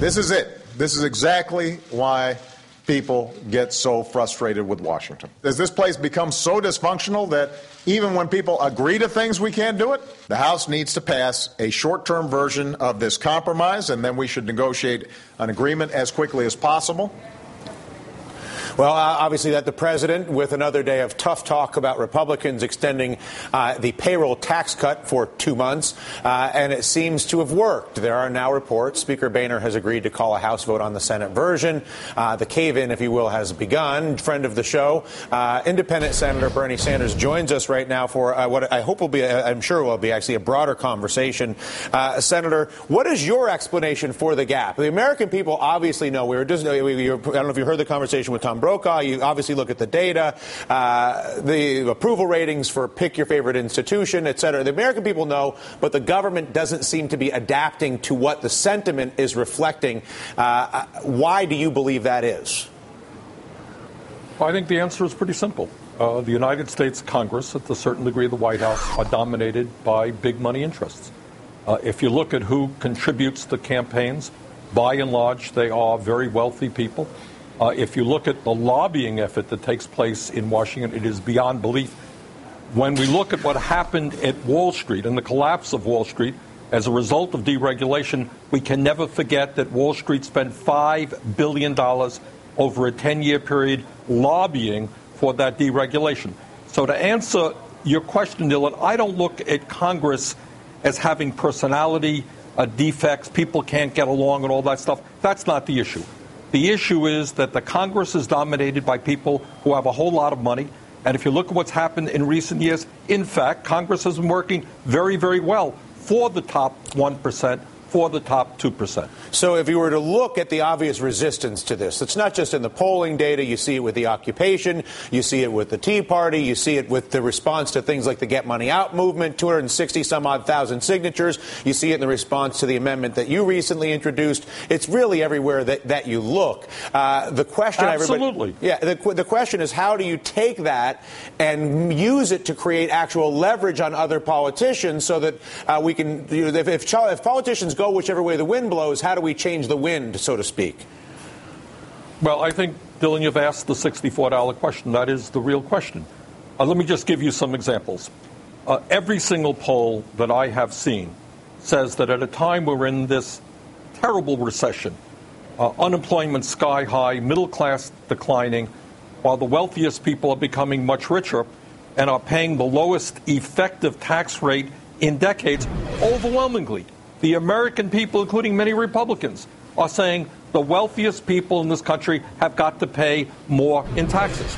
This is it. This is exactly why people get so frustrated with Washington. Does this place become so dysfunctional that even when people agree to things, we can't do it? The House needs to pass a short-term version of this compromise, and then we should negotiate an agreement as quickly as possible. Well, obviously that the president, with another day of tough talk about Republicans extending the payroll tax cut for 2 months, and it seems to have worked. There are now reports Speaker Boehner has agreed to call a House vote on the Senate version. The cave-in, if you will, has begun. Friend of the show, Independent Senator Bernie Sanders joins us right now for what I hope will be, I'm sure will be actually a broader conversation. Senator, what is your explanation for the gap? The American people obviously know. I don't know if you heard the conversation with Tom Brokaw. You obviously look at the data, the approval ratings for pick your favorite institution, et cetera. The American people know, but the government doesn't seem to be adapting to what the sentiment is reflecting. Why do you believe that is? Well, I think the answer is pretty simple. The United States Congress, at a certain degree, the White House, are dominated by big money interests. If you look at who contributes to campaigns, by and large, they are very wealthy people. If you look at the lobbying effort that takes place in Washington, it is beyond belief. When we look at what happened at Wall Street and the collapse of Wall Street as a result of deregulation, we can never forget that Wall Street spent $5 billion over a 10-year period lobbying for that deregulation. So to answer your question, Dylan, I don't look at Congress as having personality defects, people can't get along and all that stuff. That's not the issue. The issue is that the Congress is dominated by people who have a whole lot of money. And if you look at what's happened in recent years, in fact, Congress has been working very, very well for the top 1%, for the top 2%. So if you were to look at the obvious resistance to this, it's not just in the polling data. You see it with the occupation. You see it with the Tea Party. You see it with the response to things like the Get Money Out movement, 260-some-odd thousand signatures. You see it in the response to the amendment that you recently introduced. It's really everywhere that you look. The question, absolutely. The question is, how do you take that and use it to create actual leverage on other politicians so that we can, if politicians go whichever way the wind blows, how do we change the wind, so to speak? Well, I think, Dylan, you've asked the $64 question. That is the real question. Let me just give you some examples. Every single poll that I have seen says that at a time we're in this terrible recession, unemployment sky high, middle class declining, while the wealthiest people are becoming much richer and are paying the lowest effective tax rate in decades, overwhelmingly, the American people, including many Republicans, are saying the wealthiest people in this country have got to pay more in taxes.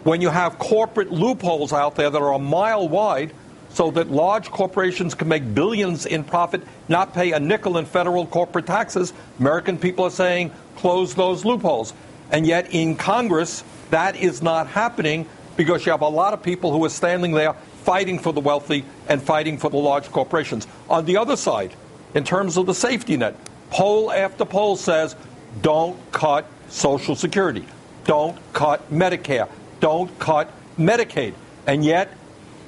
When you have corporate loopholes out there that are a mile wide so that large corporations can make billions in profit, not pay a nickel in federal corporate taxes, American people are saying close those loopholes. And yet in Congress, that is not happening because you have a lot of people who are standing there fighting for the wealthy and fighting for the large corporations. On the other side, in terms of the safety net, poll after poll says, don't cut Social Security, don't cut Medicare, don't cut Medicaid. And yet,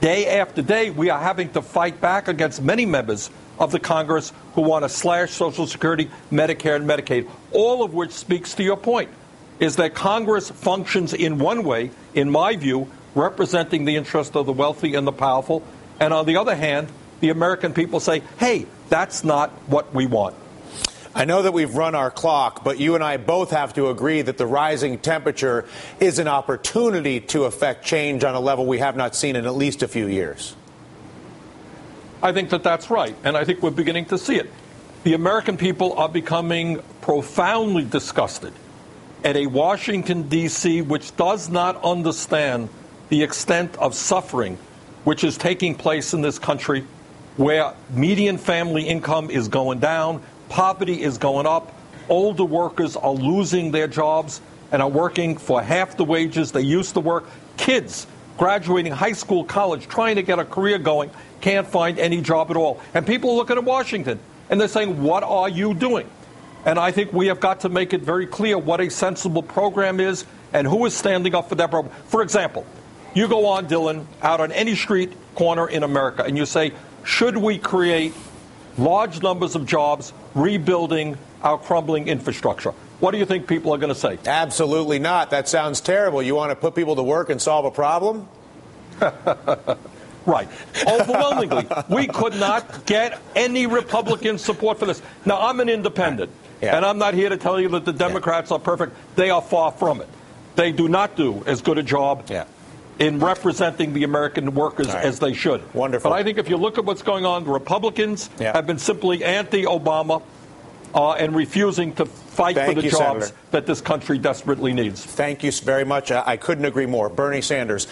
day after day, we are having to fight back against many members of the Congress who want to slash Social Security, Medicare, and Medicaid, all of which speaks to your point, is that Congress functions in one way, in my view, representing the interest of the wealthy and the powerful. And on the other hand, the American people say, hey, that's not what we want. I know that we've run our clock, but you and I both have to agree that the rising temperature is an opportunity to affect change on a level we have not seen in at least a few years. I think that that's right, and I think we're beginning to see it. The American people are becoming profoundly disgusted at a Washington, D.C., which does not understand the extent of suffering which is taking place in this country, where median family income is going down, poverty is going up, older workers are losing their jobs and are working for half the wages they used to work. Kids graduating high school, college, trying to get a career going, can't find any job at all. And people are looking at Washington and they're saying, what are you doing? And I think we have got to make it very clear what a sensible program is and who is standing up for that program. For example, you go on, Dylan, out on any street corner in America and you say, should we create large numbers of jobs, rebuilding our crumbling infrastructure. What do you think people are going to say? Absolutely not. That sounds terrible. You want to put people to work and solve a problem? Right. Overwhelmingly. We could not get any Republican support for this. Now, I'm an independent, and I'm not here to tell you that the Democrats are perfect. They are far from it. They do not do as good a job in representing the American workers as they should. Wonderful. But I think if you look at what's going on, the Republicans have been simply anti-Obama and refusing to fight for the jobs Senator. that this country desperately needs. Thank you very much. I couldn't agree more. Bernie Sanders.